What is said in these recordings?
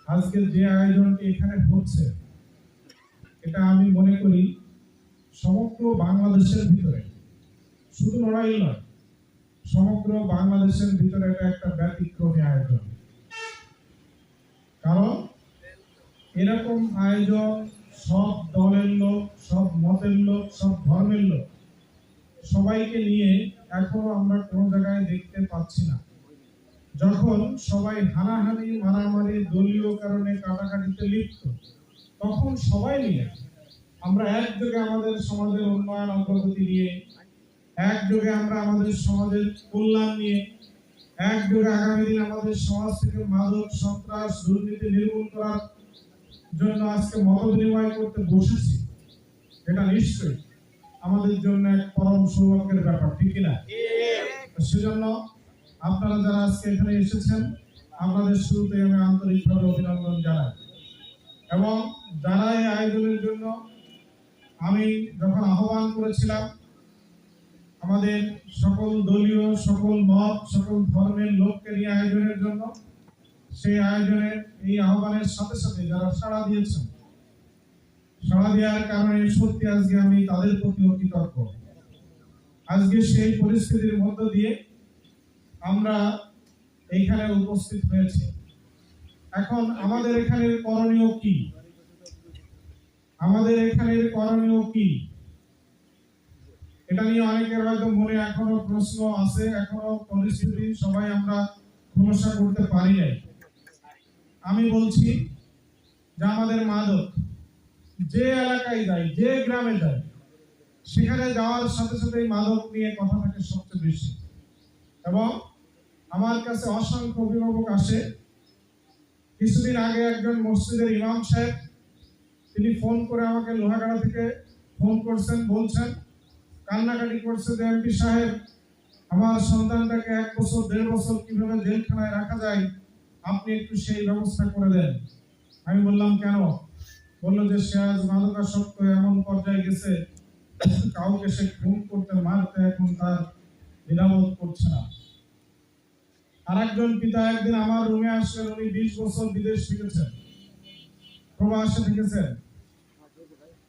আজকে যে আয়োজনটি এখানে হচ্ছে, এটা আমি মনে করি সমগ্র বাংলাদেশের ভিতরে, শুধু নড়াইল নয়, সমগ্র বাংলাদেশের ভিতরে এটা একটা ব্যতিক্রমী আয়োজন। কারণ এরকম আয়োজন সব দলের লোক, সব মতের লোক, সব ধর্মের লোক সবাইকে নিয়ে এখনো আমরা কোনো জায়গায় দেখতে পাচ্ছি না। যখন সবাই হানাহানি, মারামারি, দলীয় কারণে কাটাকাটিতে লিপ্ত, তখন সবাই মিলে আমরা একযোগে আমাদের সমাজের উন্নয়ন অগ্রগতি নিয়ে, একযোগে আমরা আমাদের সমাজের কল্যাণ নিয়ে, একযোগে আগামী দিন আমাদের সমাজ থেকে মাদক, সন্ত্রাস, দুর্নীতি নির্মূল করার জন্য আজকে মত বিনিময় করতে বসেছি। এটা নিশ্চয়ই আমাদের জন্য এক পরম সৌভাগ্যের ব্যাপার, ঠিক কিনা? সেজন্য আপনারা যারা আজকে এখানে এসেছেন, আপনাদের শুরুতে আমি আন্তরিকভাবে অভিনন্দন জানাই। এবং যারা এই আয়োজনের জন্য আমি যখন আহ্বান করেছিলাম আমাদের সকল দলীয়, সকল মত, সকল ধর্মের লোককে নিয়ে আয়োজনের জন্য, সেই আয়োজনের এই আহ্বানের সাথে সাথে যারা সাড়া দিয়েছেন, সাড়া দেওয়ার কারণে সত্যি আজকে আমি তাদের প্রতি কৃতজ্ঞ। আজকে সেই পরিস্থিতির মধ্য দিয়ে আমরা এইখানে উপস্থিত হয়েছি। এখন আমাদের এখানে করণীয় কি? আমাদের এখানে করণীয় কি? এটা নিয়ে অনেকের হয়তো মনে এখনো প্রশ্ন আছে, এখনো পরিস্থিতি সবাই আমরা খোলসা করতে পারি নাই। আমি বলছি যে আমাদের মাদক যে এলাকায় যায়, যে গ্রামে যায়, সেখানে যাওয়ার সাথে সাথে মাদক নিয়ে কথা থাকে সবচেয়ে বেশি। এবং আমার কাছে অসংখ্য অভিভাবক আসে। কিছুদিন আগে একজন মসজিদের ইমাম সাহেব তিনি ফোন করে আমাকে লোহাগাড়া থেকে ফোন করছেন, বলছেন, কান্নাকাটি করছে যে এমপি সাহেব, আমার সন্তানটাকে 1 বছর 1.5 বছর কিভাবে জেলখানায় রাখা যায়, আপনি একটু সেই ব্যবস্থা করে দেন। আমি বললাম কেন? বললো যে সে আজ মাদকাসক্ত এমন পর্যায়ে গেছে, কাউকে সে খুন করতে, মারতে এখন তার দ্বিধাবোধ করছে না। আর একজন পিতা একদিন আমার রুমে আসলেন, উনি 20 বছর বিদেশ থেকেছেন, প্রবাসে থেকেছেন।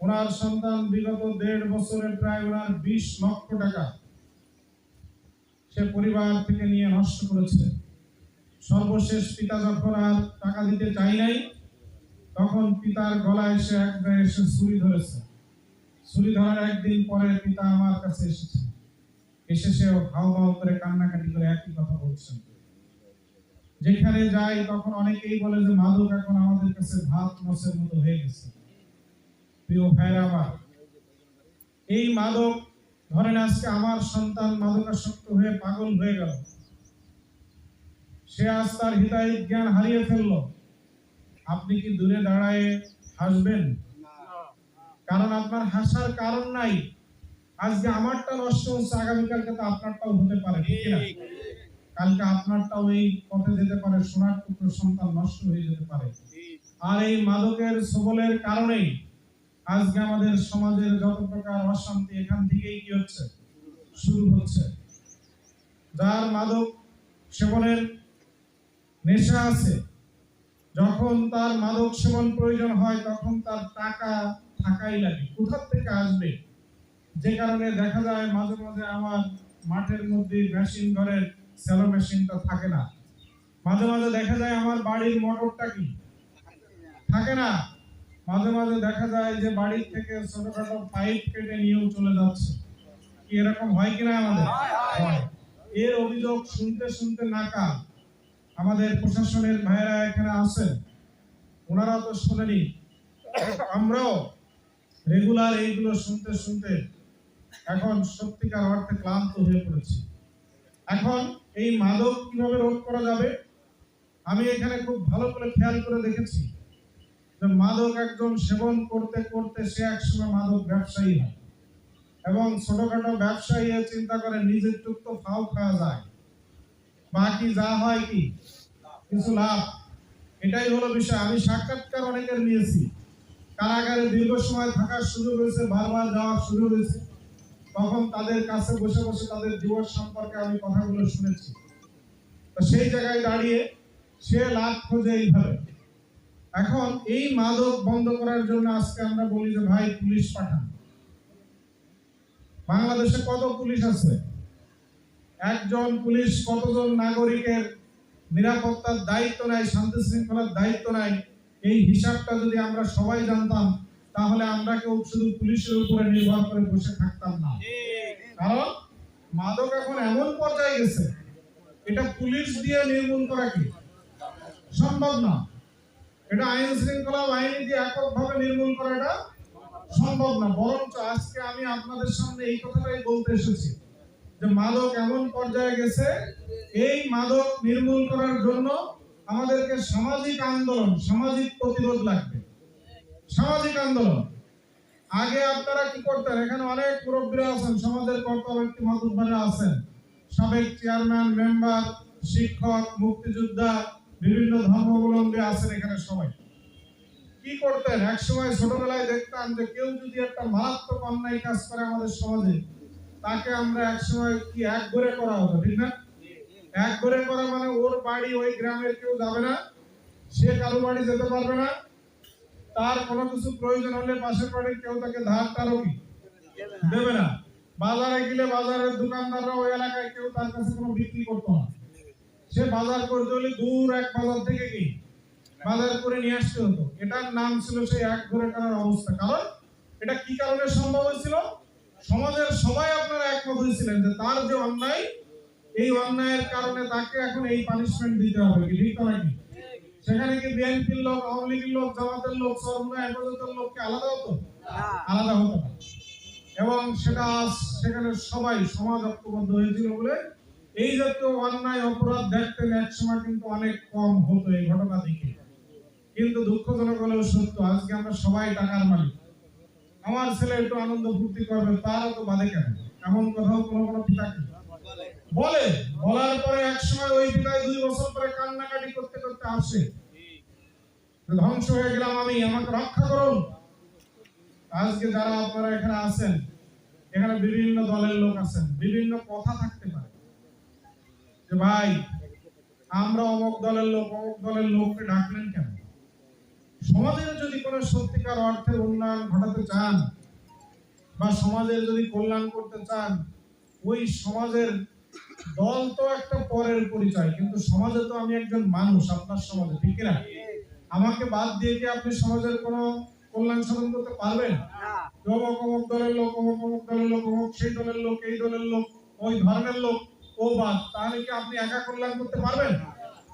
ওনার সন্তান বিগত 1.5 বছরে প্রায় ওনার 20 লক্ষ টাকা সে পরিবার থেকে নিয়ে নষ্ট করেছে। সর্বশেষ পিতা যখন আর টাকা দিতে চাই নাই, তখন পিতার গলায় সে একবার এসে ছুরি ধরেছে। ছুরি ধরার একদিন পরে পিতা আমার কাছে এসেছে। এসে সে হাউ হাউ করে কান্নাকাটি করে একই কথা বলছেন। যেখানে যাই তখন অনেকেই বলে যে মাদক এখন আমাদের কাছে ভাত মাছের মতো হয়ে গেছে। প্রিয় ভাইরা আমার, এই মাদক ধরেন আজকে আমার সন্তান মাদকাসক্ত হয়ে পাগল হয়ে গেল, সে আজ তার হিতাহিত জ্ঞান হারিয়ে ফেললো, আপনি কি দূরে দাঁড়ায় হাসবেন? কারণ আপনার হাসার কারণ নাই। আজকে আমারটা নষ্ট হচ্ছে, আগামীকালকে তো আপনারটাও হতে পারে, ঠিক না? কালকে আপনারটাও এই পথে যেতে পারে, সোনার টুকরো সন্তান নষ্ট হয়ে যেতে পারে। আর এই মাদকের সবলের কারণেই আজকে আমাদের সমাজের যত প্রকার অশান্তি এখান থেকেই কি হচ্ছে, শুরু হচ্ছে। যার মাদক সেবনের নেশা আছে, যখন তার মাদক সেবন প্রয়োজন হয় তখন তার টাকা থাকাই লাগে, কোথা থেকে আসবে? যে কারণে দেখা যায় মাঝে মাঝে আমার মাঠের মধ্যে মেশিন ঘরের সেলো মেশিনটা থাকে না, মাঝে মাঝে দেখা যায় আমার বাড়ির মোটরটা কি থাকে না, মাঝে মাঝে দেখা যায় যে বাড়ি থেকে ছোটখাটো পাইপ কেটে নিয়েও চলে যাচ্ছে। কি এরকম হয় কিনা? আমাদের হয়। এর অভিযোগ শুনতে শুনতে নাকাল। আমাদের প্রশাসনের ভাইরা এখানে আছেন, ওনারা তো শোনেনি, আমরাও রেগুলার এইগুলো শুনতে শুনতে এখন সত্যিকার অর্থে ক্লান্ত হয়ে পড়েছি। এখন এই মাদক কিভাবে রোধ করা যাবে? আমি এখানে খুব ভালো করে খেয়াল করে দেখেছি যে মাদক একজন সেবন করতে করতে সে একসময় মাদক ব্যবসায়ী হয়, এবং ছোটখাটো ব্যবসায়ী চিন্তা করে নিজের টুক তো ফাও খাওয়া যায়, বাকি যা হয় কি কিছু লাভ। এটাই হলো বিষয়। আমি সাক্ষাৎকার অনেকের নিয়েছি, কারাগারে দীর্ঘ সময় থাকার সুযোগ হয়েছে, বারবার যাওয়ার সুযোগ হয়েছে, তখন তাদের কাছে বসে বসে তাদের জীবন সম্পর্কে আমি কথাগুলো শুনেছি। তো সেই জায়গায় দাঁড়িয়ে সে লাভ খোঁজে এইভাবে এখন এই মাদক বন্ধ করার জন্য আজকে আমরা বলি যে ভাই পুলিশ পাঠান। বাংলাদেশে কত পুলিশ আছে? একজন পুলিশ কতজন নাগরিকের নিরাপত্তার দায়িত্ব নেয়, শান্তি শৃঙ্খলার দায়িত্ব নেয়, এই হিসাবটা যদি আমরা সবাই জানতাম তাহলে আমরা কেউ শুধু পুলিশের উপরে নির্ভর করে বসে থাকতাম না। কারণ মাদক এখন এমন পর্যায়ে গেছে, এটা পুলিশ দিয়ে নির্মূল করা কি সম্ভব না। এটা আইন শৃঙ্খলা বাহিনী দিয়ে এককভাবে নির্মূল করা এটা সম্ভব না। বরঞ্চ আজকে আমি আপনাদের সামনে এই কথাটাই বলতে এসেছি যে মাদক এমন পর্যায়ে গেছে, এই মাদক নির্মূল করার জন্য আমাদেরকে সামাজিক আন্দোলন, সামাজিক প্রতিরোধ লাগবে। সামাজিক আন্দোলন। আগে আপনারা কি করতেন? এখানে অনেক মুরব্বীরা আছেন, সমাজের কর্তা ব্যক্তি মাতুব্বারা আছেন, সাবেক চেয়ারম্যান, মেম্বার, শিক্ষক, মুক্তিযোদ্ধা, বিভিন্ন ধর্মাবলম্বী আছেন এখানে সবাই। কি করতেন? একসময় ছোটবেলায় দেখতাম যে কেউ যদি একটা মারাত্মক অন্যায় কাজ করে আমাদের সমাজে, তাকে আমরা একসময় কি এক ঘরে করা হতো, ঠিক না? এক ঘরে করা মানে ওর বাড়ি ওই গ্রামের কেউ যাবে না, সে কারো বাড়ি যেতে পারবে না, তার কোনো কিছু প্রয়োজন হলে পাশের বাড়ির কেউ তাকে ধার টারও কি দেবে না। বাজারে গেলে বাজারের দোকানদাররা ওই এলাকায় কেউ তার কাছে কোনো বিক্রি করতো না। সে বাজার করতে হলে দূর এক বাজার থেকে কি বাজার করে নিয়ে আসতে হতো। এটার নাম ছিল সেই এক ঘরে করার অবস্থা। কারণ এটা কি কারণে সম্ভব হয়েছিল? সমাজের সবাই আপনারা একমত হয়েছিলেন যে তার যে অন্যায়, এই অন্যায়ের কারণে তাকে এখন এই পানিশমেন্ট দিতে হবে, কি ঠিক নাকি? সেখানে কি বিএনপির লোক, আওয়ামী লীগের লোক, জামাতের লোক, সরমুনা হেফাজতের লোককে আলাদা হতো? আলাদা হতো না। এবং সেটা সেখানে সবাই সমাজ ঐক্যবদ্ধ হয়েছিল বলে এই জাতীয় অন্যায় অপরাধ দেখতেন একসময় কিন্তু অনেক কম হতো এই ঘটনা থেকে। কিন্তু দুঃখজনক হলেও সত্য, আজকে আমরা সবাই টাকার মালিক। আমার ছেলে একটু আনন্দ ফুর্তি করবে, তারও তো বাধে কেন? এমন কথাও কোনো পিতা কি বলে? বলার পরে একসময় ওই পিতায় 2 বছর পরে কান্নাকাটি করতে করতে আসে, ধ্বংস হয়ে গেলাম আমি, আমাকে রক্ষা করুন। আজকে যারা আপনারা এখানে আছেন, এখানে বিভিন্ন দলের লোক আছেন, বিভিন্ন কথা থাকতে পারে যে ভাই আমরা অমুক দলের লোককে ডাকলেন কেন? সমাজের যদি কোনো সত্যিকার অর্থে উন্নয়ন ঘটাতে চান বা সমাজের যদি কল্যাণ করতে চান, ওই সমাজের দল তো একটা পরের পরিচয়, কিন্তু সমাজে তো আমি একজন মানুষ, আপনার সমাজে, ঠিক না? আমাকে বাদ দিয়ে কি আপনি সমাজের কোনো কল্যাণ সাধন করতে পারবেন? অমুক দলের লোক, অমুক দলের লোক, অমুক সেই দলের লোক, এই দলের লোক, ওই ধর্মের লোক, ও বাদ, তাহলে কি আপনি একা কল্যাণ করতে পারবেন?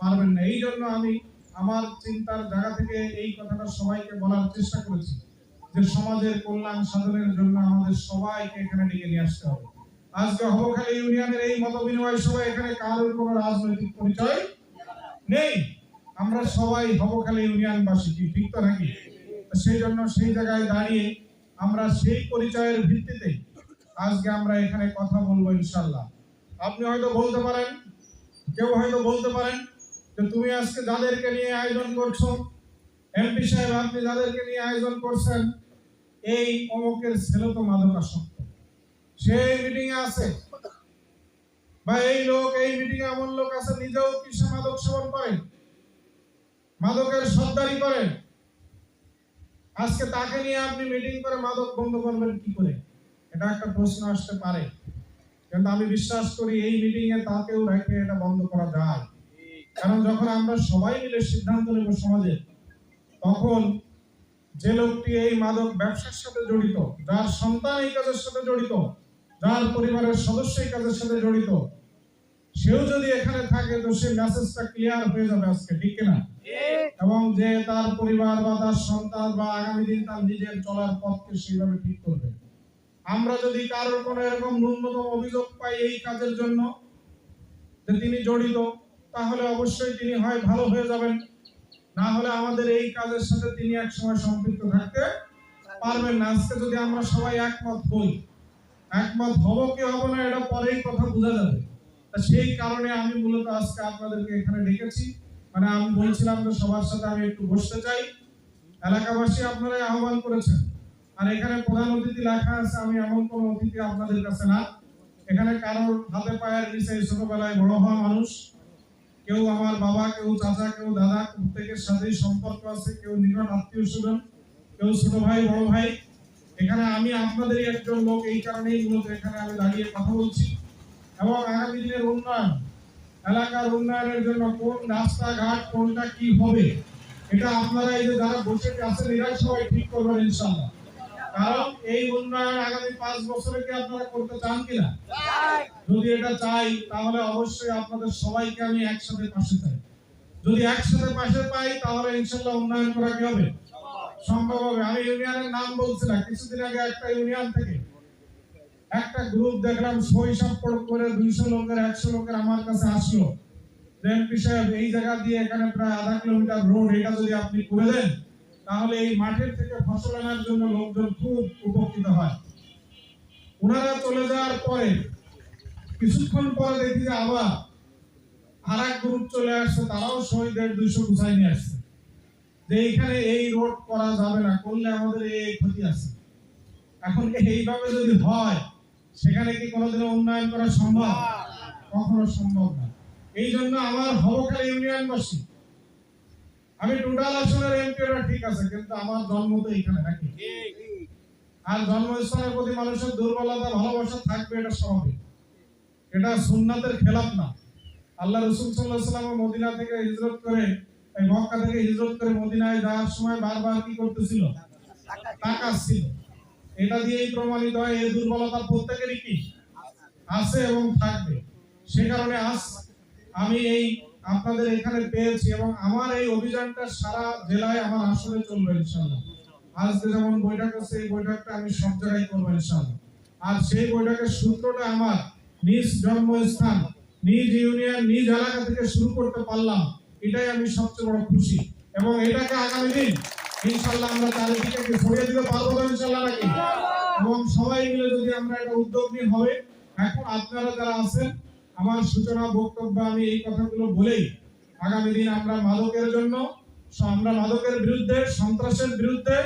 পারবেন না। এই জন্য আমি আমার চিন্তার জায়গা থেকে এই কথাটা সবাইকে বলার চেষ্টা করেছি যে সমাজের কল্যাণ সাধনের জন্য আমাদের সবাইকে এখানে ডেকে নিয়ে আসতে হবে। আজকে হবখালী ইউনিয়নের এই মত বিনিময় সভায় এখানে কারোর কোনো রাজনৈতিক পরিচয় নেই। আমরা সবাই হবখালী ইউনিয়নবাসী, ঠিক তো নাকি? সেই জন্য সেই জায়গায় দাঁড়িয়ে আমরা সেই পরিচয়ের ভিত্তিতে আজকে আমরা এখানে কথা বলবো ইনশাআল্লাহ। আপনি হয়তো বলতে পারেন, কেউ হয়তো বলতে পারেন যে তুমি আজকে যাদেরকে নিয়ে আয়োজন করছো, এমপি সাহেব আপনি যাদেরকে নিয়ে আয়োজন করছেন, এই অমুকের ছেলে তো মাদকাসক্ত, সেই মিটিং এ আছে, বা এই লোক এই মিটিং এ এমন লোক আছে নিজেও কি সে মাদক সেবন করে, মাদকের সর্দারি করে। আজকে তাকে নিয়ে আপনি মিটিং করে মাদক বন্ধ করবেন কি করে? এটা একটা প্রশ্ন আসতে পারে, কিন্তু আমি বিশ্বাস করি এই মিটিং এ তাকেও রেখে এটা বন্ধ করা যায়। কারণ যখন আমরা সবাই মিলে সিদ্ধান্ত নেব সমাজে, তখন যে লোকটি এই মাদক ব্যবসার সাথে জড়িত, যার সন্তান এই কাজের সাথে জড়িত, যার পরিবারের সদস্য এই কাজের সাথে জড়িত, সেও যদি এখানে থাকে তো সেই মেসেজটা ক্লিয়ার হয়ে যাবে আজকে, ঠিক না? এবং যে তার পরিবার বা তার সন্তান বা আগামী দিন তার নিজের চলার পথকে সেইভাবে ঠিক করবে। আমরা যদি কারোর কোনো এরকম ন্যূনতম অভিযোগ পাই এই কাজের জন্য যে তিনি জড়িত, তাহলে অবশ্যই তিনি হয় ভালো হয়ে যাবেন, না হলে আমাদের এই কাজের সাথে তিনি একসময় সম্পৃক্ত থাকতে পারবেন না। আজকে যদি আমরা সবাই একমত হই, একমত হব কি হব না এটা পরেই কথা বোঝা যাবে। সেই কারণে আমি মূলত আজকে আপনাদেরকে এখানে ডেকেছি। মানে আমি বলছিলাম যে সবার সাথে আমি একটু বসতে চাই, এলাকাবাসী আপনারাই আহ্বান করেছেন। আর এখানে প্রধান অতিথি লেখা আছে, আমি এমন কোন অতিথি আপনাদের কাছে না। এখানে কারোর হাতে পায়ের নিচে ছোটবেলায় বড় হওয়া মানুষ, কেউ আমার বাবা, কেউ চাচা, কেউ দাদা, প্রত্যেকের সাথেই সম্পর্ক আছে, কেউ নিকট আত্মীয় স্বজন, কেউ ছোট ভাই, বড় ভাই। এখানে আমি আপনাদেরই একজন লোক, এই কারণেই মূলত এখানে আমি দাঁড়িয়ে কথা বলছি। এবং আগামী দিনের উন্নয়ন, এলাকার উন্নয়নের জন্য কোন রাস্তাঘাট কোনটা কি হবে, এটা আপনারা এই যে যারা বসে আছেন এরাই সবাই ঠিক করবেন ইনশাআল্লাহ। কারণ এই উন্নয়ন আগামী 5 বছরে কি আপনারা করতে চান কিনা? যদি এটা চাই তাহলে অবশ্যই আপনাদের সবাইকে আমি একসাথে পাশে চাই। যদি একসাথে পাশে পাই তাহলে ইনশাআল্লাহ উন্নয়ন করা কি হবে? সম্ভব হবে। আমি ইউনিয়নের নাম বলছি না, কিছুদিন আগে একটা ইউনিয়ন থেকে একটা গ্রুপ দেখলাম সহিসাব করে 200 লোকের 100 লোকের আমার কাছে আসলো, এমপি সাহেব এই জায়গা দিয়ে এখানে প্রায় আধা কিলোমিটার রোড, এটা যদি আপনি করে দেন তাহলে এই মাঠের থেকে ফসল আনার জন্য লোকজন খুব উপকৃত হয়। ওনারা চলে যাওয়ার পরে কিছুক্ষণ পরে দেখি যে আবার আরেক গ্রুপ চলে আসছে, তারাও 100-150 গুছাই নিয়ে আসছে যে এইখানে এই রোড করা যাবে না, করলে আমাদের এই ক্ষতি আছে। এখন এইভাবে যদি হয় সেখানে কি কোনোদিনও উন্নয়ন করা সম্ভব? কখনো সম্ভব না। এই জন্য আমার হবখালী ইউনিয়নবাসী, আমি টোটাল আসনের এমপিরা ঠিক আছে, কিন্তু আমার জন্ম তো এখানে নাকি, আর জন্মস্থানের প্রতি মানুষের দুর্বলতা ভালোবাসা থাকবে, এটা স্বাভাবিক, এটা সুন্নাতের খেলাফ না। আল্লাহ রাসূল সাল্লাল্লাহু আলাইহি ওয়াসাল্লাম মদিনা থেকে হিজরত করে, এই মক্কা থেকে হিজরত করে মদিনায় যাওয়ার সময় বারবার কি করতেছিল? টাকা ছিল। এটা দিয়েই প্রমাণিত হয় এই দুর্বলতা প্রত্যেকেরই কি আছে এবং থাকবে। সে কারণে আজ আমি এই আপনাদের এখানে পেয়েছি এবং আমার এই অভিযানটা সারা জেলায় আমার আসলে চলবে ইনশাআল্লাহ। আজকে যেমন বৈঠক আছে, এই বৈঠকটা আমি সব জায়গায় করব ইনশাআল্লাহ। আর সেই বৈঠকের সূত্রটা আমার নিজ জন্মস্থান, নিজ ইউনিয়ন, নিজ এলাকা থেকে শুরু করতে পারলাম, এটাই আমি সবচেয়ে বড় খুশি। এবং এটাকে আগামী দিন ইনশাআল্লাহ আমরা চারিদিকে ছড়িয়ে দিতে পারবো তো ইনশাআল্লাহ নাকি? এবং সবাই মিলে যদি আমরা এটা উদ্যোগ নিই হবে। এখন আপনারা যারা আছেন, আমার সূচনা বক্তব্য আমি এই কথাগুলো বলেই আগামী দিন আমরা মাদকের জন্য, আমরা মাদকের বিরুদ্ধে, সন্ত্রাসের বিরুদ্ধে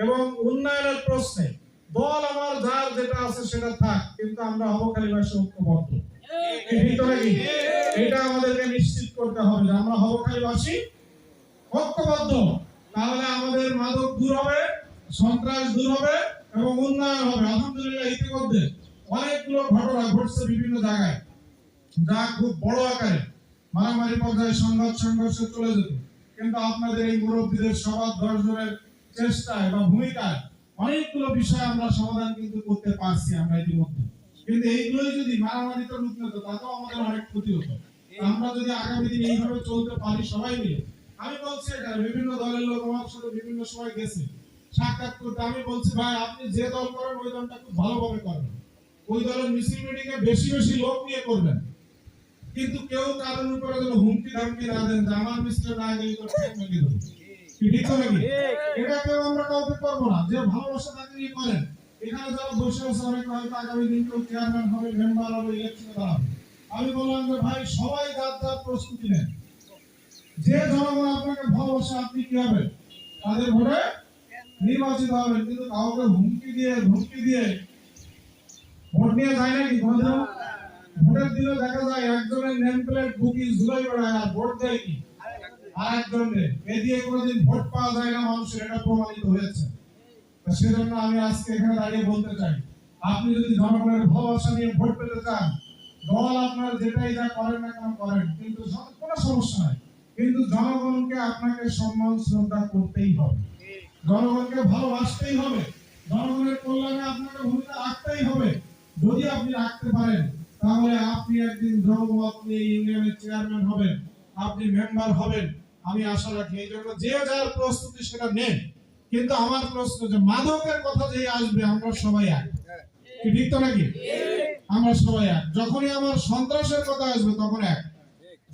এবং উন্নয়নের প্রশ্নে দল আমার যার যেটা আছে সেটা থাক, কিন্তু আমরা হবখালীবাসী ঐক্যবদ্ধ। এই তো নাকি? এটা আমাদেরকে নিশ্চিত করতে হবে যে আমরা হবখালীবাসী ঐক্যবদ্ধ, তাহলে আমাদের মাদক দূর হবে, সন্ত্রাস দূর হবে এবং উন্নয়ন হবে। আলহামদুলিল্লাহ ইতিমধ্যে অনেকগুলো ঘটনা ঘটছে বিভিন্ন জায়গায়, যা খুব বড় আকারে মারামারি পর্যায়ে সংঘর্ষে চলে যেত, কিন্তু আপনাদের এই মুরব্বীদের সবার 10 জনের চেষ্টায় বা ভূমিকায় অনেকগুলো বিষয় আমরা সমাধান কিন্তু করতে পারছি আমরা ইতিমধ্যে। কিন্তু এইগুলোই যদি মারামারিতে রূপ নিত তাতেও আমাদের অনেক ক্ষতি হতো। আমরা যদি আগামী দিন এইভাবে চলতে পারি সবাই মিলে, আমি বলছি এটা বিভিন্ন দলের লোক আমার সাথে বিভিন্ন সময় গেছে সাক্ষাৎ করতে, আমি বলছি ভাই আপনি যে দল করেন ওই দলটা খুব ভালোভাবে করবেন, ওই দলের মিছিল মিটিং এ বেশি বেশি লোক নিয়ে করবেন, কিন্তু কেউ কারোর উপরে যেন হুমকি ধামকি না দেন যে আমার মিস্টার না গেলে তো ঠিক নাকি দেবো, ঠিক তো নাকি? এটা কেউ আমরা কাউকে করবো না, যে ভালোবাসা তাকে নিয়ে করেন। এখানে যারা বসে আছে অনেক হয়তো আগামী দিন কেউ চেয়ারম্যান হবে, মেম্বার হবে, ইলেকশনে দাঁড়াবে। আমি বললাম যে ভাই সবাই যার যার প্রস্তুতি নেন, যে জনগণ আপনাকে ভালোবাসে আপনি কি হবে তাদের ভোটে নির্বাচিত হবেন, কিন্তু কাউকে হুমকি দিয়ে ভোট নিয়ে যায় নাকি কোনদিন? ভোটের দিনে দেখা যায় একজনের নেম প্লেট বুকি ঝুলাই বেড়ায় আর ভোট দেয় কি আরেকজনের, এ দিয়ে কোনদিন ভোট পাওয়া যায় না মানুষের, এটা প্রমাণিত হয়েছে। সেজন্য আমি আজকে এখানে দাঁড়িয়ে বলতে চাই, আপনি যদি জনগণের ভালোবাসা নিয়ে ভোট পেতে চান, দল আপনার যেটাই যা করেন না কেন করেন, কিন্তু কোনো সমস্যা নাই, কিন্তু জনগণকে আপনাকে সম্মান শ্রদ্ধা করতেই হবে, জনগণকে ভালোবাসতেই হবে, জনগণের কল্যাণে আপনাকে ভূমিকা রাখতেই হবে। যদি আপনি রাখতে পারেন তাহলে আপনি একদিন আপনি ইউনিয়নের চেয়ারম্যান হবেন, আপনি মেম্বার হবেন, আমি আশা রাখি। এই জন্য যে যার প্রস্তুতি সেটা নেন, কিন্তু আমার প্রশ্ন যে মাদকের কথা যে আসবে আমরা সবাই এক, ঠিক তো নাকি? আমরা সবাই এক। যখনই আমার সন্ত্রাসের কথা আসবে তখন এক,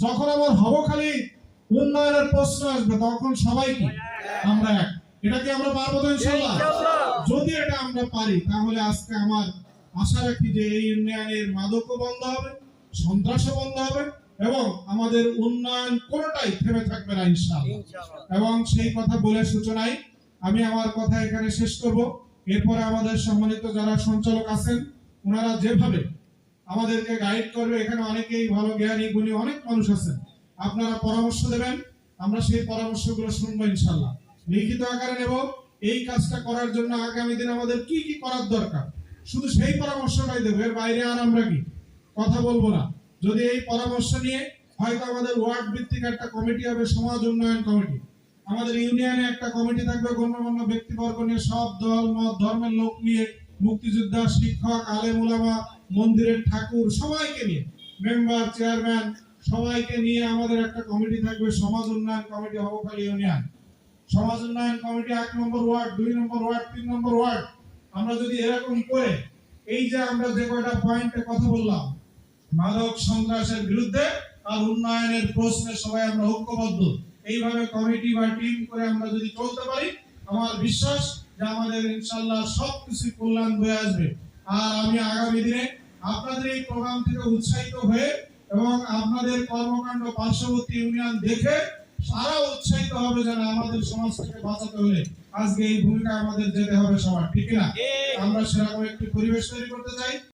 যখন আমার হবখালী উন্নয়নের প্রশ্ন আসবে তখন সবাই কি আমরা এক। এটা কি আমরা পারবো তো ইনশাআল্লাহ? যদি এটা আমরা পারি তাহলে আজকে আমার আশা রাখি যে এই ইউনিয়নের মাদকও বন্ধ হবে, সন্ত্রাসও বন্ধ হবে এবং আমাদের উন্নয়ন কোনটাই থেমে থাকবে না ইনশাআল্লাহ। এবং সেই কথা বলে সূচনায় আমি আমার কথা এখানে শেষ করব। এরপরে আমাদের সম্মানিত যারা সঞ্চালক আছেন ওনারা যেভাবে আমাদেরকে গাইড করবে, এখানে অনেকেই ভালো জ্ঞানী গুণী অনেক মানুষ আছেন, আপনারা পরামর্শ দেবেন, আমরা সেই পরামর্শগুলো শুনবো ইনশাআল্লাহ, লিখিত আকারে নেব। এই কাজটা করার জন্য আগামী দিন আমাদের কি কি করার দরকার শুধু সেই পরামর্শটাই দেবো, এর বাইরে আর আমরা কি কথা বলবো না। যদি এই পরামর্শ নিয়ে হয়তো আমাদের ওয়ার্ড ভিত্তিক একটা কমিটি হবে, সমাজ উন্নয়ন কমিটি, আমাদের ইউনিয়নে একটা কমিটি থাকবে, গণ্যমান্য ব্যক্তিবর্গ নিয়ে, সব দল মত ধর্মের লোক নিয়ে, মুক্তিযোদ্ধা, শিক্ষক, আলেম ওলামা, মন্দিরের ঠাকুর, সবাইকে নিয়ে, মেম্বার, চেয়ারম্যান, সবাইকে নিয়ে আমাদের একটা কমিটি থাকবে, সমাজ উন্নয়ন কমিটি হবখালী ইউনিয়ন। সমাজ উন্নয়ন কমিটি 1 নম্বর ওয়ার্ড, 2 নম্বর ওয়ার্ড, 3 নম্বর ওয়ার্ড। আমরা যদি এরকম করে এই যে আমরা যে কয়টা পয়েন্টে কথা বললাম, মাদক সন্ত্রাসের বিরুদ্ধে আর উন্নয়নের প্রশ্নে সবাই আমরা ঐক্যবদ্ধ, এইভাবে কমিটি বা টিম করে আমরা যদি চলতে পারি, আমার বিশ্বাস যে আমাদের ইনশাআল্লাহ সবকিছু কল্যাণ বয়ে আসবে। আর আমি আগামী দিনে আপনাদের এই প্রোগ্রাম থেকে উৎসাহিত হয়ে এবং আপনাদের কর্মকাণ্ড পার্শ্ববর্তী ইউনিয়ন দেখে সারা উৎসাহিত হবে, যেন আমাদের সমাজকে বাঁচাতে হলে আজকে এই ভূমিকা আমাদের যেতে হবে সবার, ঠিক না? আমরা সেরকম একটি পরিবেশ তৈরি করতে চাই।